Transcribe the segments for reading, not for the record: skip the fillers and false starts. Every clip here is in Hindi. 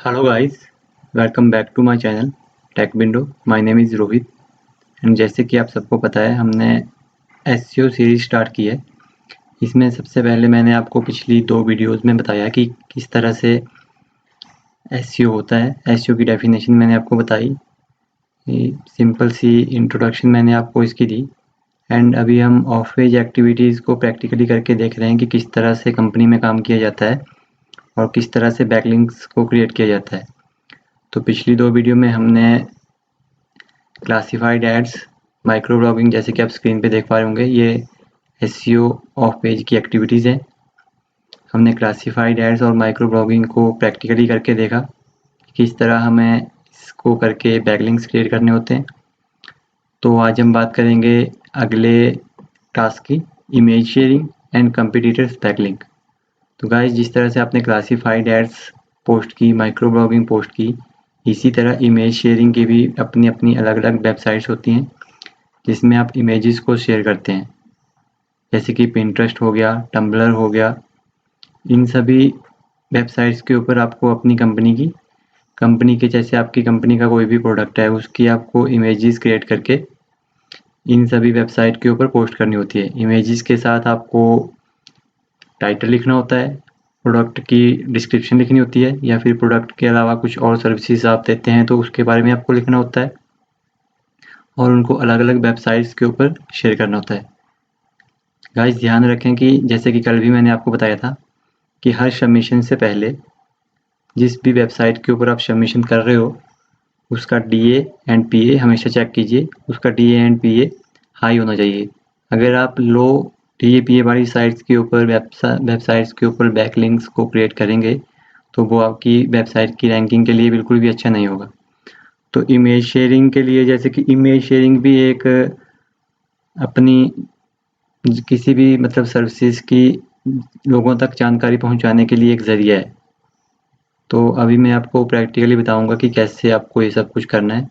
Hello guys, welcome back to my channel Tech Window. My name is Rohit and जैसे कि आप सबको पता है हमने SEO सीरीज स्टार्ट की है। इसमें सबसे पहले मैंने आपको पिछली 2 वीडियोस में बताया कि किस तरह से SEO होता है। SEO की डेफिनेशन मैंने आपको बताई, सिंपल सी इंट्रोडक्शन मैंने आपको इसकी दी एंड अभी हम ऑफ पेज एक्टिविटीज़ को प्रैक्टिकली करके देख रहे हैं कि किस तरह से कंपनी में काम किया जाता है और किस तरह से बैकलिंक्स को क्रिएट किया जाता है। तो पिछली 2 वीडियो में हमने क्लासिफाइड एड्स, माइक्रो ब्लॉगिंग जैसे कि आप स्क्रीन पे देख पा रहे होंगे, ये SEO ऑफ पेज की एक्टिविटीज़ हैं। हमने क्लासिफाइड एड्स और माइक्रो ब्लॉगिंग को प्रैक्टिकली करके देखा, किस तरह हमें इसको करके बैकलिंक्स क्रिएट करने होते हैं। तो आज हम बात करेंगे अगले टास्क की, image sharing and competitors backlink. तो गाइस, जिस तरह से आपने क्लासिफाइड एड्स पोस्ट की, माइक्रो ब्लॉगिंग पोस्ट की, इसी तरह इमेज शेयरिंग की भी अपनी अपनी अलग अलग वेबसाइट्स होती हैं जिसमें आप इमेजेस को शेयर करते हैं, जैसे कि पिंटरेस्ट हो गया, टम्बलर हो गया। इन सभी वेबसाइट्स के ऊपर आपको अपनी कंपनी के जैसे आपकी कंपनी का कोई भी प्रोडक्ट है उसकी आपको इमेजेस क्रिएट करके इन सभी वेबसाइट के ऊपर पोस्ट करनी होती है। इमेजेस के साथ आपको टाइटल लिखना होता है, प्रोडक्ट की डिस्क्रिप्शन लिखनी होती है, या फिर प्रोडक्ट के अलावा कुछ और सर्विसेज आप देते हैं तो उसके बारे में आपको लिखना होता है और उनको अलग अलग वेबसाइट्स के ऊपर शेयर करना होता है। गाइस, ध्यान रखें कि जैसे कि कल भी मैंने आपको बताया था कि हर सबमिशन से पहले जिस भी वेबसाइट के ऊपर आप सबमिशन कर रहे हो उसका DA एंड PA हमेशा चेक कीजिए। उसका DA एंड PA हाई होना चाहिए। अगर आप लो DA PA वाली साइट्स के ऊपर वेबसाइट्स के ऊपर बैकलिंक्स को क्रिएट करेंगे तो वो आपकी वेबसाइट की रैंकिंग के लिए बिल्कुल भी अच्छा नहीं होगा। तो इमेज शेयरिंग के लिए, जैसे कि इमेज शेयरिंग भी एक अपनी किसी भी मतलब सर्विसेज की लोगों तक जानकारी पहुंचाने के लिए एक ज़रिया है। तो अभी मैं आपको प्रैक्टिकली बताऊंगा कि कैसे आपको ये सब कुछ करना है।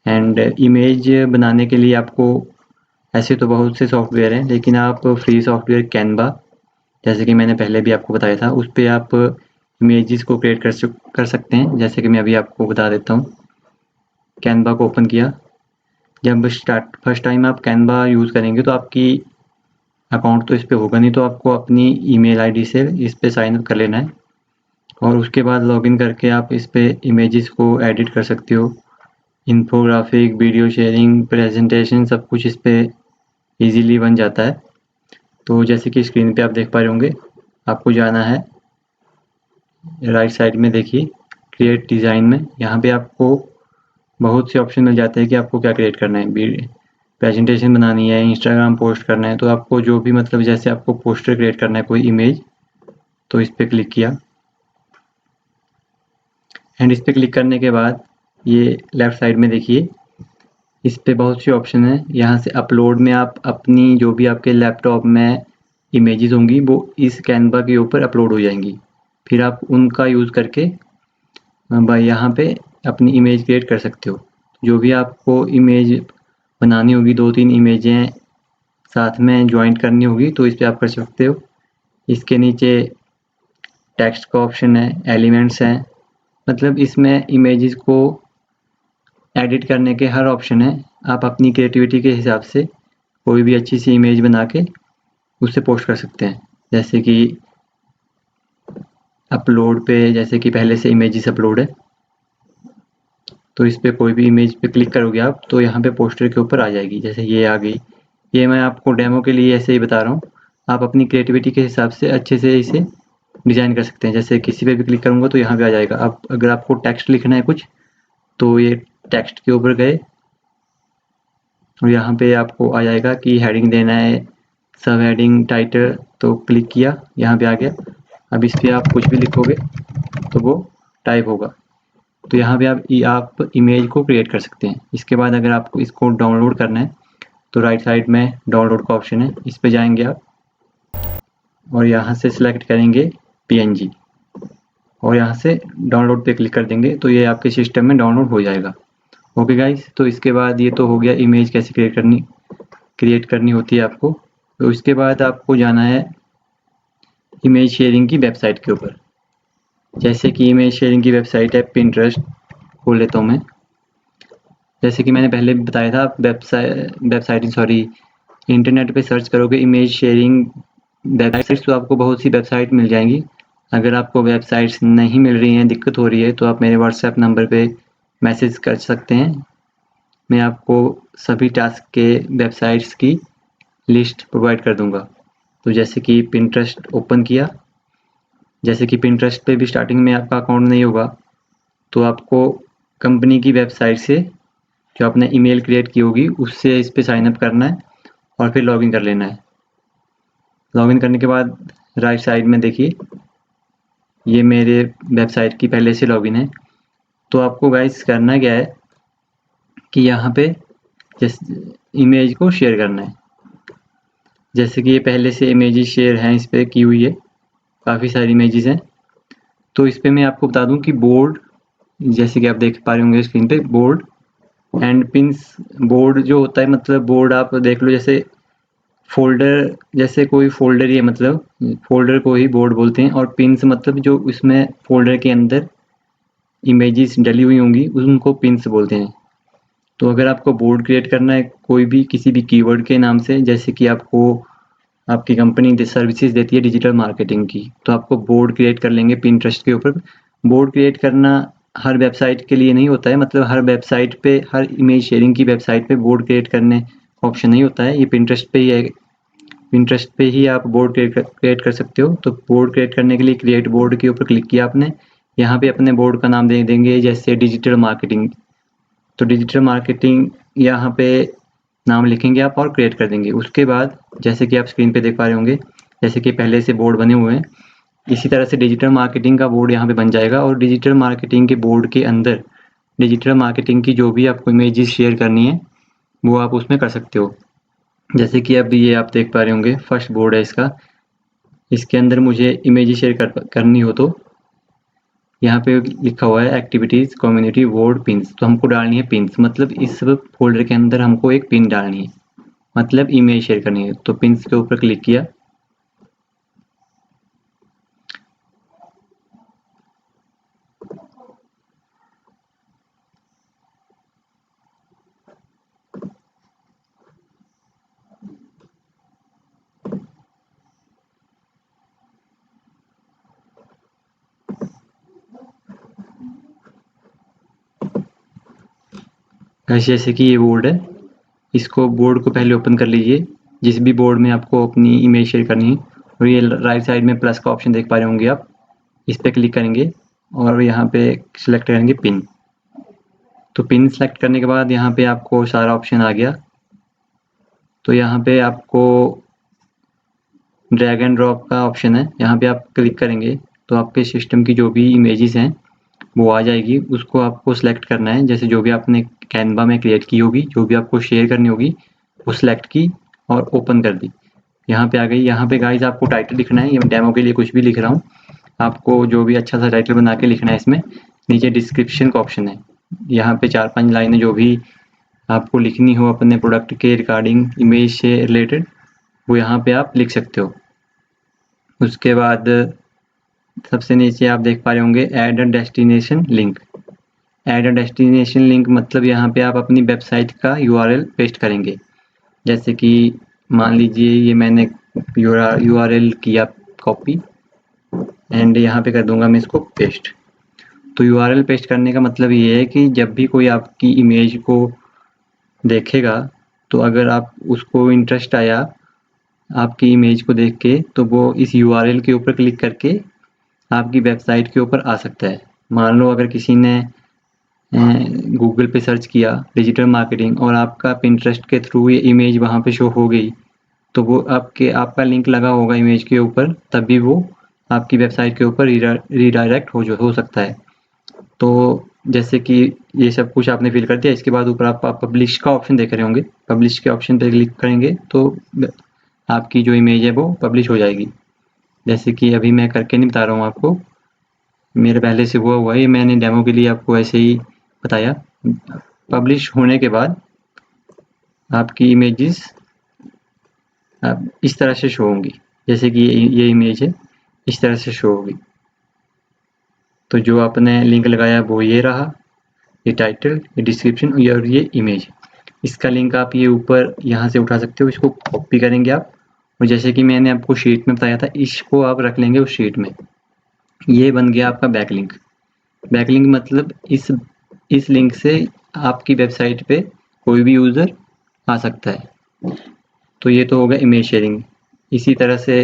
एंड इमेज बनाने के लिए आपको ऐसे तो बहुत से सॉफ्टवेयर हैं, लेकिन आप फ्री सॉफ्टवेयर कैनवा, जैसे कि मैंने पहले भी आपको बताया था, उस पर आप इमेजेस को क्रिएट कर सकते हैं। जैसे कि मैं अभी आपको बता देता हूँ। कैनवा को ओपन किया। जब फर्स्ट टाइम आप कैनवा यूज़ करेंगे तो आपकी अकाउंट तो इस पर होगा नहीं, तो आपको अपनी ईमेल आईडी से इस पर साइन अप कर लेना है और उसके बाद लॉगिन करके आप इस पर इमेजेस को एडिट कर सकते हो। इन्फोग्राफिक, वीडियो शेयरिंग, प्रेजेंटेशन, सब कुछ इस पर ईजीली बन जाता है। तो जैसे कि स्क्रीन पे आप देख पा रहे होंगे, आपको जाना है राइट साइड में, देखिए क्रिएट डिज़ाइन में। यहाँ पे आपको बहुत से ऑप्शन मिल जाते हैं कि आपको क्या क्रिएट करना है। प्रेजेंटेशन बनानी है, इंस्टाग्राम पोस्ट करना है, तो आपको जो भी मतलब जैसे आपको पोस्टर क्रिएट करना है कोई इमेज, तो इस पर क्लिक किया एंड इस पर क्लिक करने के बाद ये लेफ़्ट साइड में देखिए, इस पे बहुत सी ऑप्शन है। यहाँ से अपलोड में आप अपनी जो भी आपके लैपटॉप में इमेजेस होंगी वो इस कैनवा के ऊपर अपलोड हो जाएंगी। फिर आप उनका यूज़ करके भाई यहाँ पे अपनी इमेज क्रिएट कर सकते हो। जो भी आपको इमेज बनानी होगी, 2-3 इमेजें साथ में ज्वाइंट करनी होगी, तो इस पर आप कर सकते हो। इसके नीचे टेक्स्ट का ऑप्शन है, एलिमेंट्स हैं, मतलब इसमें इमेजेस को एडिट करने के हर ऑप्शन है। आप अपनी क्रिएटिविटी के हिसाब से कोई भी अच्छी सी इमेज बना के उससे पोस्ट कर सकते हैं। जैसे कि अपलोड पे, जैसे कि पहले से इमेजेस अपलोड है, तो इस पे कोई भी इमेज पे क्लिक करोगे आप तो यहाँ पे पोस्टर के ऊपर आ जाएगी। जैसे ये आ गई। ये मैं आपको डेमो के लिए ऐसे ही बता रहा हूँ। आप अपनी क्रिएटिविटी के हिसाब से अच्छे से इसे डिज़ाइन कर सकते हैं। जैसे किसी पे भी क्लिक करूँगा तो यहाँ पे आ जाएगा। अब अगर आपको टेक्स्ट लिखना है कुछ, तो ये टेक्स्ट के ऊपर गए और यहाँ पे आपको आ जाएगा कि हेडिंग देना है, सब हेडिंग, टाइटल, तो क्लिक किया, यहाँ पे आ गया। अब इस पर आप कुछ भी लिखोगे तो वो टाइप होगा। तो यहाँ पे आप इमेज को क्रिएट कर सकते हैं। इसके बाद अगर आपको इसको डाउनलोड करना है तो राइट साइड में डाउनलोड का ऑप्शन है, इस पे जाएंगे आप और यहाँ से सिलेक्ट करेंगे PNG और यहाँ से डाउनलोड पे क्लिक कर देंगे तो ये आपके सिस्टम में डाउनलोड हो जाएगा। ओके गाइस, तो इसके बाद ये तो हो गया इमेज कैसे क्रिएट करनी होती है आपको। तो इसके बाद आपको जाना है इमेज शेयरिंग की वेबसाइट के ऊपर। जैसे कि इमेज शेयरिंग की वेबसाइट है पिंटरेस्ट, खोल लेता हूँ मैं। जैसे कि मैंने पहले भी बताया था, इंटरनेट पे सर्च करोगे इमेज शेयरिंग वेबसाइट्स तो आपको बहुत सी वेबसाइट मिल जाएंगी। अगर आपको वेबसाइट्स नहीं मिल रही हैं, दिक्कत हो रही है, तो आप मेरे व्हाट्सएप नंबर पे मैसेज कर सकते हैं। मैं आपको सभी टास्क के वेबसाइट्स की लिस्ट प्रोवाइड कर दूंगा। तो जैसे कि पिंटरेस्ट ओपन किया, जैसे कि पिंटरेस्ट पे भी स्टार्टिंग में आपका अकाउंट नहीं होगा, तो आपको कंपनी की वेबसाइट से जो आपने ईमेल क्रिएट की होगी उससे इस पे साइन अप करना है और फिर लॉगिन कर लेना है। लॉगिन करने के बाद राइट साइड में देखिए, ये मेरे वेबसाइट की पहले से लॉगिन है। तो आपको गाइस करना क्या है कि यहाँ पे जैसे इमेज को शेयर करना है। जैसे कि ये पहले से इमेजेस शेयर हैं, इस पर की हुई है, काफ़ी सारी इमेजेस हैं। तो इस पर मैं आपको बता दूं कि बोर्ड, जैसे कि आप देख पा रहे होंगे स्क्रीन पे, बोर्ड एंड पिंस। बोर्ड जो होता है, मतलब बोर्ड आप देख लो जैसे फोल्डर, जैसे कोई फोल्डर ही है, मतलब फोल्डर को ही बोर्ड बोलते हैं। और पिंस मतलब जो उसमें फोल्डर के अंदर इमेजेस डली हुई होंगी उनको पिंस बोलते हैं। तो अगर आपको बोर्ड क्रिएट करना है कोई भी किसी भी कीवर्ड के नाम से, जैसे कि आपको आपकी कंपनी सर्विसेज देती है डिजिटल मार्केटिंग की, तो आपको बोर्ड क्रिएट कर लेंगे पिंटरेस्ट के ऊपर। बोर्ड क्रिएट करना हर वेबसाइट के लिए नहीं होता है, मतलब हर वेबसाइट पे, हर इमेज शेयरिंग की वेबसाइट पे बोर्ड क्रिएट करने का ऑप्शन नहीं होता है, ये पिंटरेस्ट पे ही है। पिंटरेस्ट पे ही आप बोर्ड क्रिएट कर सकते हो। तो बोर्ड क्रिएट करने के लिए क्रिएट बोर्ड के ऊपर क्लिक किया आपने। यहाँ पे अपने बोर्ड का नाम दे देंगे जैसे डिजिटल मार्केटिंग। तो डिजिटल मार्केटिंग यहाँ पे नाम लिखेंगे आप और क्रिएट कर देंगे। उसके बाद जैसे कि आप स्क्रीन पे देख पा रहे होंगे, जैसे कि पहले से बोर्ड बने हुए हैं, इसी तरह से डिजिटल मार्केटिंग का बोर्ड यहाँ पे बन जाएगा। और डिजिटल मार्केटिंग के बोर्ड के अंदर डिजिटल मार्केटिंग की जो भी आपको इमेजेस शेयर करनी है वो आप उसमें कर सकते हो। जैसे कि अब ये आप देख पा रहे होंगे, फर्स्ट बोर्ड है इसका। इसके अंदर मुझे इमेजेस शेयर करनी हो तो यहाँ पे लिखा हुआ है एक्टिविटीज कम्युनिटी बोर्ड पिन्स, तो हमको डालनी है पिन्स, मतलब इस फोल्डर के अंदर हमको एक पिन डालनी है, मतलब इमेज शेयर करनी है। तो पिन्स के ऊपर क्लिक किया। जैसे कि ये बोर्ड है, इसको बोर्ड को पहले ओपन कर लीजिए, जिस भी बोर्ड में आपको अपनी इमेज शेयर करनी है। और ये राइट साइड में प्लस का ऑप्शन देख पा रहे होंगे आप, इस पर क्लिक करेंगे और यहाँ पे सिलेक्ट करेंगे पिन। तो पिन सेलेक्ट करने के बाद यहाँ पे आपको सारा ऑप्शन आ गया। तो यहाँ पे आपको ड्रैग एंड ड्रॉप का ऑप्शन है, यहाँ पे आप क्लिक करेंगे तो आपके सिस्टम की जो भी इमेजेस हैं वो आ जाएगी। उसको आपको सिलेक्ट करना है, जैसे जो भी आपने कैनवा में क्रिएट की होगी, जो भी आपको शेयर करनी होगी वो सिलेक्ट की और ओपन कर दी। यहाँ पे आ गई। यहाँ पे गाइस आपको टाइटल लिखना है, ये मैं डेमो के लिए कुछ भी लिख रहा हूँ, आपको जो भी अच्छा सा टाइटल बना के लिखना है। इसमें नीचे डिस्क्रिप्शन का ऑप्शन है, यहाँ पे 4-5 लाइनें जो भी आपको लिखनी हो अपने प्रोडक्ट के रिगार्डिंग इमेज से रिलेटेड, वो यहाँ पे आप लिख सकते हो। उसके बाद सबसे नीचे आप देख पा रहे होंगे add a destination link. Add a destination link मतलब यहाँ पे आप अपनी वेबसाइट का यूआरएल पेस्ट करेंगे। जैसे कि मान लीजिए ये मैंने यूआरएल किया कॉपी एंड यहाँ पे कर दूंगा मैं इसको पेस्ट। तो यूआरएल पेस्ट करने का मतलब ये है कि जब भी कोई आपकी इमेज को देखेगा, तो अगर आप उसको इंटरेस्ट आया आपकी इमेज को देख के, तो वो इस यूआरएल के ऊपर क्लिक करके आपकी वेबसाइट के ऊपर आ सकता है। मान लो अगर किसी ने गूगल पे सर्च किया डिजिटल मार्केटिंग और आपका पिंटरेस्ट के थ्रू ये इमेज वहाँ पे शो हो गई, तो वो आपका लिंक लगा होगा इमेज के ऊपर, तभी वो आपकी वेबसाइट के ऊपर रीडायरेक्ट हो सकता है। तो जैसे कि ये सब कुछ आपने फिल कर दिया, इसके बाद ऊपर आप पब्लिश का ऑप्शन देख रहे होंगे। पब्लिश के ऑप्शन पे क्लिक करेंगे तो आपकी जो इमेज है वो पब्लिश हो जाएगी। जैसे कि अभी मैं करके नहीं बता रहा हूँ आपको, मेरे पहले से हुआ है, मैंने डेमो के लिए आपको ऐसे ही बताया। पब्लिश होने के बाद आपकी इमेजेस इस तरह से शो होंगी, जैसे कि ये इमेज है, इस तरह से शो होगी। तो जो आपने लिंक लगाया वो ये रहा, ये टाइटल, ये डिस्क्रिप्शन और ये इमेज। इसका लिंक आप ये ऊपर यहाँ से उठा सकते हो, इसको कॉपी करेंगे आप, और जैसे कि मैंने आपको शीट में बताया था, इसको आप रख लेंगे उस शीट में। ये बन गया आपका बैकलिंक। बैकलिंक मतलब इस लिंक से आपकी वेबसाइट पे कोई भी यूज़र आ सकता है। तो ये तो होगा इमेज शेयरिंग। इसी तरह से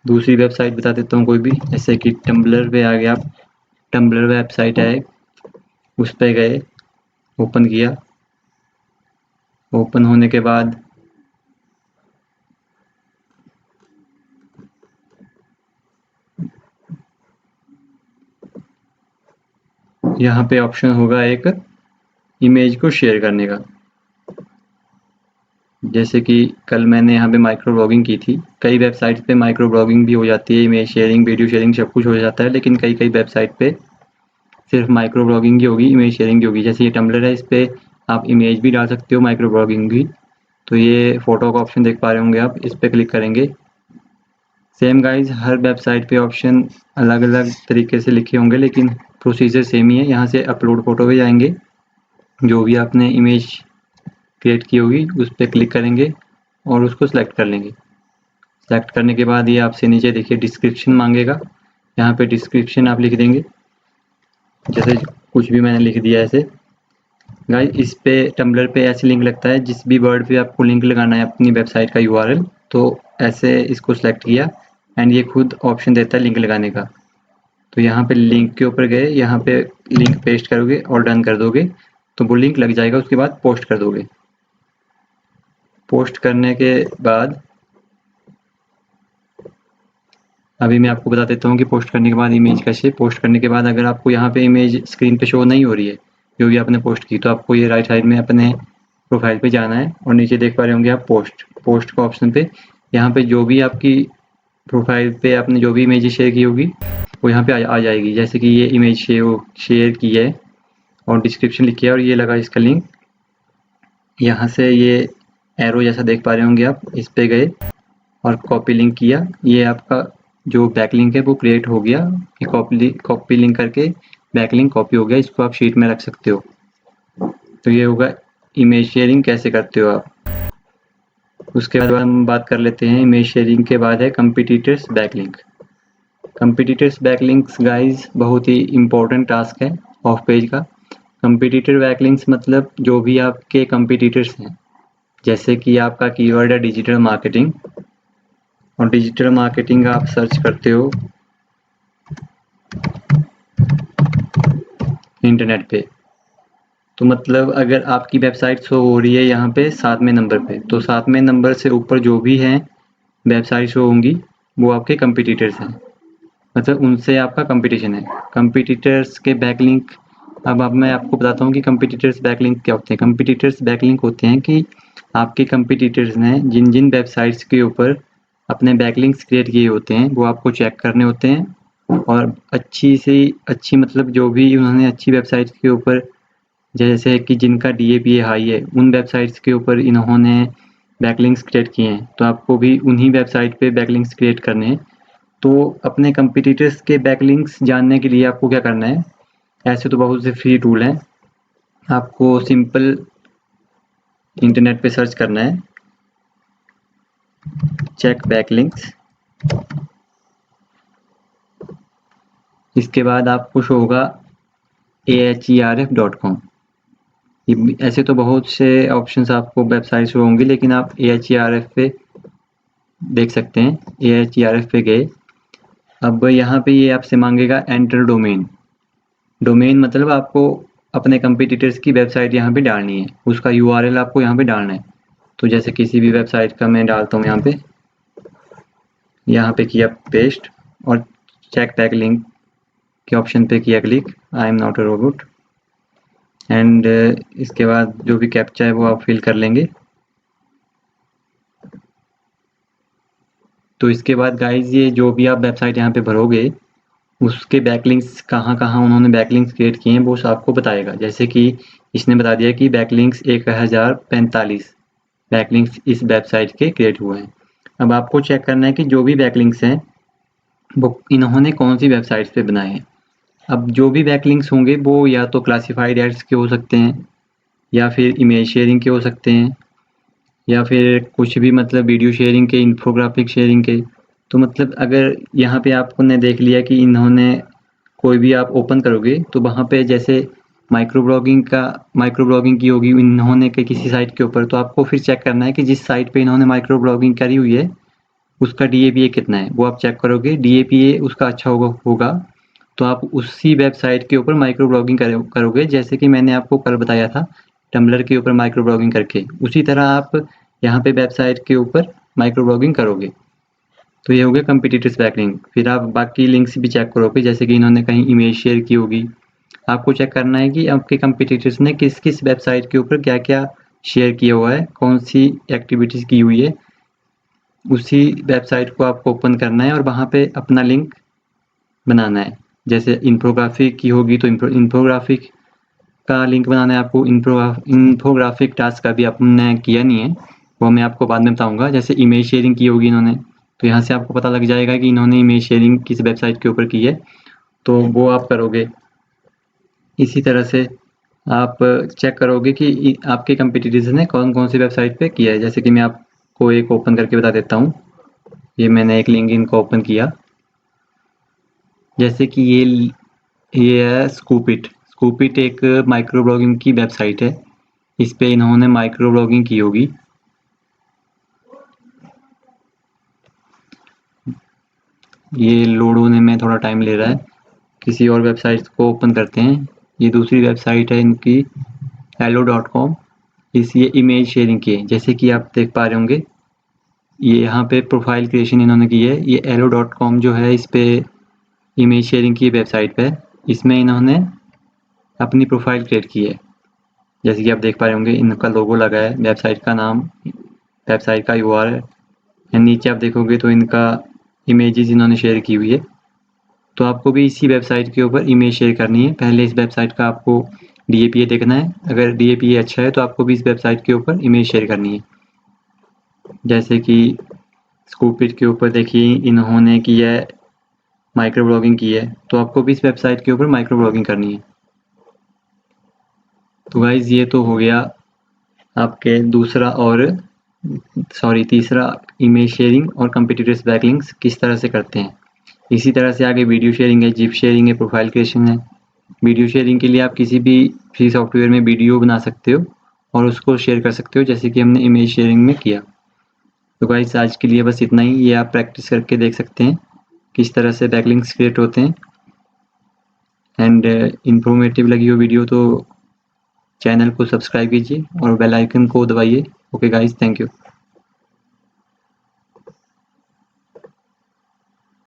दूसरी वेबसाइट बता देता हूँ कोई भी, जैसे कि टम्बलर पे आ गया आप, टम्बलर वेबसाइट है, उस पे गए, ओपन किया, ओपन होने के बाद यहाँ पे ऑप्शन होगा एक इमेज को शेयर करने का। जैसे कि कल मैंने यहाँ पे माइक्रो ब्लॉगिंग की थी। कई वेबसाइट पे माइक्रो ब्लॉगिंग भी हो जाती है, इमेज शेयरिंग, वीडियो शेयरिंग सब कुछ हो जाता है, लेकिन कई वेबसाइट पे सिर्फ माइक्रो ब्लॉगिंग की होगी, इमेज शेयरिंग की होगी। जैसे ये टम्बलर है, इस पे आप इमेज भी डाल सकते हो, माइक्रो ब्लॉगिंग भी। तो ये फोटो का ऑप्शन देख पा रहे होंगे आप, इस पे क्लिक करेंगे। सेम गाइज, हर वेबसाइट पे ऑप्शन अलग अलग तरीके से लिखे होंगे, लेकिन प्रोसीजर सेम ही है। यहाँ से अपलोड फोटो पे जाएंगे, जो भी आपने इमेज क्रिएट की होगी उस पर क्लिक करेंगे और उसको सिलेक्ट कर लेंगे। सेलेक्ट करने के बाद ये आपसे नीचे देखिए डिस्क्रिप्शन मांगेगा, यहाँ पे डिस्क्रिप्शन आप लिख देंगे, जैसे कुछ भी मैंने लिख दिया ऐसे। गाइस, इस पे टम्बलर पे ऐसे लिंक लगता है, जिस भी वर्ड पे आपको लिंक लगाना है अपनी वेबसाइट का यूआरएल, तो ऐसे इसको सिलेक्ट किया एंड ये खुद ऑप्शन देता है लिंक लगाने का। तो यहाँ पे लिंक के ऊपर गए, यहाँ पे लिंक पेस्ट करोगे और डन कर दोगे, तो वो लिंक लग जाएगा। उसके बाद पोस्ट कर दोगे। पोस्ट करने के बाद अभी मैं आपको बता देता हूँ कि पोस्ट करने के बाद इमेज कैसे। पोस्ट करने के बाद अगर आपको यहाँ पे इमेज स्क्रीन पे शो नहीं हो रही है जो भी आपने पोस्ट की, तो आपको ये राइट साइड में अपने प्रोफाइल पे जाना है और नीचे देख पा रहे होंगे आप पोस्ट का ऑप्शन पे। यहाँ पे जो भी आपकी प्रोफाइल पे आपने जो भी इमेज शेयर की होगी वो यहाँ पे आ जाएगी। जैसे कि ये इमेज शेयर की है और डिस्क्रिप्शन लिखी है और ये लगा इसका लिंक। यहाँ से ये एरो जैसा देख पा रहे होंगे आप, इस पे गए और कॉपी लिंक किया। ये आपका जो बैकलिंक है वो क्रिएट हो गया। ये कॉपी लिंक करके बैकलिंक कॉपी हो गया। इसको आप शीट में रख सकते हो। तो ये होगा इमेज शेयरिंग कैसे करते हो आप। उसके बाद हम बात कर लेते हैं इमेज शेयरिंग के बाद है competitors backlink. Competitors backlinks guys बहुत ही इम्पोर्टेंट टास्क है ऑफ पेज का। कंपटीटर बैकलिंक्स मतलब जो भी आपके कंपटीटर्स हैं, जैसे कि आपका कीवर्ड है डिजिटल मार्केटिंग, और डिजिटल मार्केटिंग आप सर्च करते हो इंटरनेट पे, तो मतलब अगर आपकी वेबसाइट शो हो रही है यहाँ पे 7वें नंबर पे, तो 7वें नंबर से ऊपर जो भी हैं वेबसाइट शो होंगी वो आपके कंपटीटर्स हैं, मतलब उनसे आपका कंपटीशन है। कंपटीटर्स के बैकलिंक, अब मैं आपको बताता हूँ कि कंपटीटर्स बैकलिंक क्या होते हैं। कंपटीटर्स बैकलिंक होते हैं कि आपके कंपटीटर्स ने जिन जिन वेबसाइट्स के ऊपर अपने बैकलिंक्स क्रिएट किए होते हैं वो आपको चेक करने होते हैं, और अच्छी से अच्छी मतलब जो भी उन्होंने अच्छी वेबसाइट्स के ऊपर, जैसे कि जिनका DAPA हाई है, उन वेबसाइट्स के ऊपर इन्होंने बैकलिंक्स क्रिएट किए हैं, तो आपको भी उन्हीं वेबसाइट पे बैकलिंक्स क्रिएट करने हैं। तो अपने कंपटीटर्स के बैकलिंक्स जानने के लिए आपको क्या करना है, ऐसे तो बहुत से फ्री टूल हैं, आपको सिंपल इंटरनेट पे सर्च करना है चेक बैकलिंक्स। इसके बाद आपको शो होगा ahref.com। ऐसे तो बहुत से ऑप्शंस आपको वेबसाइट शो होंगी, लेकिन आप ahref पे देख सकते हैं। ahref पे गए, अब यहाँ पे ये आपसे मांगेगा एंटर डोमेन। डोमेन मतलब आपको अपने कंपटीटर्स की वेबसाइट यहाँ पे डालनी है, उसका URL आपको यहाँ पे डालना है। तो जैसे किसी भी वेबसाइट का मैं डालता हूँ यहाँ पे किया पेस्ट और चेक बैक लिंक के ऑप्शन पे किया click, I am not a robot, and इसके बाद जो भी कैप्चा है वो आप फिल कर लेंगे। तो इसके बाद गाइज ये जो भी आप वेबसाइट यहाँ पे भरोगे उसके बैकलिंक्स कहाँ कहाँ उन्होंने बैकलिंक्स क्रिएट किए हैं वो आपको बताएगा। जैसे कि इसने बता दिया कि बैकलिंक्स 1045 बैकलिंक्स इस वेबसाइट के क्रिएट हुए हैं। अब आपको चेक करना है कि जो भी बैकलिंक्स हैं वो इन्होंने कौन सी वेबसाइट्स पे बनाए हैं। अब जो भी बैकलिंक्स होंगे वो या तो क्लासिफाइड एड्स के हो सकते हैं, या फिर इमेज शेयरिंग के हो सकते हैं, या फिर कुछ भी मतलब वीडियो शेयरिंग के, इन्फोग्राफिक शेयरिंग के। तो मतलब अगर यहाँ पे आपने देख लिया कि इन्होंने कोई भी आप ओपन करोगे तो वहाँ पे जैसे माइक्रो ब्लॉगिंग की होगी इन्होंने किसी साइट के ऊपर, तो आपको फिर चेक करना है कि जिस साइट पे इन्होंने माइक्रो ब्लॉगिंग करी हुई है उसका DAPA कितना है, वो आप चेक करोगे। DAPA उसका अच्छा होगा तो आप उसी वेबसाइट के ऊपर माइक्रो ब्लॉगिंग करोगे, जैसे कि मैंने आपको कल बताया था टम्बलर के ऊपर माइक्रो ब्लॉगिंग करके, उसी तरह आप यहाँ पे वेबसाइट के ऊपर माइक्रो ब्लॉगिंग करोगे। तो ये हो गया कंपिटिटर्स बैकलिंक। फिर आप बाकी लिंक्स भी चेक करोगे, जैसे कि इन्होंने कहीं इमेज शेयर की होगी, आपको चेक करना है कि आपके कंपिटिटर्स ने किस किस वेबसाइट के ऊपर क्या क्या शेयर किया हुआ है, कौन सी एक्टिविटीज़ की हुई है। उसी वेबसाइट को आपको ओपन करना है और वहाँ पे अपना लिंक बनाना है। जैसे इन्फोग्राफिक की होगी तो इन्फोग्राफिक का लिंक बनाना है आपको। इन्फोग्राफिक टास्क अभी आपने किया नहीं है, वो मैं आपको बाद में बताऊंगा। जैसे इमेज शेयरिंग की होगी इन्होंने, तो यहाँ से आपको पता लग जाएगा कि इन्होंने इमेज शेयरिंग किस वेबसाइट के ऊपर की है, तो वो आप करोगे। इसी तरह से आप चेक करोगे कि आपके कंपिटिटर्स ने कौन कौन सी वेबसाइट पे किया है। जैसे कि मैं आपको एक ओपन करके बता देता हूँ। ये मैंने एक लिंक्डइन को ओपन किया, जैसे कि ये है स्कूपिट एक माइक्रो ब्लॉगिंग की वेबसाइट है। इस पे इन्होंने माइक्रो ब्लॉगिंग की होगी। ये लोड होने में थोड़ा टाइम ले रहा है। किसी और वेबसाइट को ओपन करते हैं। ये दूसरी वेबसाइट है इनकी hello.com। ये इमेज शेयरिंग की है, जैसे कि आप देख पा रहे होंगे। ये यहाँ पे प्रोफाइल क्रिएशन इन्होंने की है। ये hello.com जो है इस पे इमेज शेयरिंग की वेबसाइट पे, इसमें इन्होंने अपनी प्रोफाइल क्रिएट की है। जैसे कि आप देख पा रहे होंगे इनका लोगो लगा है, वेबसाइट का नाम, वेबसाइट का URL है। नीचे आप देखोगे तो इनका इमेजेस इन्होंने शेयर की हुई है। तो आपको भी इसी वेबसाइट के ऊपर इमेज शेयर करनी है। पहले इस वेबसाइट का आपको DAPA देखना है। अगर DAPA अच्छा है तो आपको भी इस वेबसाइट के ऊपर इमेज शेयर करनी है। जैसे कि स्कूपिट के ऊपर देखिए इन्होंने की है माइक्रो ब्लॉगिंग की है, तो आपको भी इस वेबसाइट के ऊपर माइक्रो ब्लॉगिंग करनी है। तो गाइज ये तो हो गया आपके तीसरा इमेज शेयरिंग और कंपिटिटर्स बैकलिंक्स किस तरह से करते हैं। इसी तरह से आगे वीडियो शेयरिंग है, जिप शेयरिंग है, प्रोफाइल क्रिएशन है। वीडियो शेयरिंग के लिए आप किसी भी फ्री सॉफ्टवेयर में वीडियो बना सकते हो और उसको शेयर कर सकते हो, जैसे कि हमने इमेज शेयरिंग में किया। तो गाइस आज के लिए बस इतना ही। ये आप प्रैक्टिस करके देख सकते हैं किस तरह से बैकलिंक्स क्रिएट होते हैं। एंड इन्फॉर्मेटिव लगी हो वीडियो तो चैनल को सब्सक्राइब कीजिए और बेल आइकन को दबाइए। Okay guys, thank you.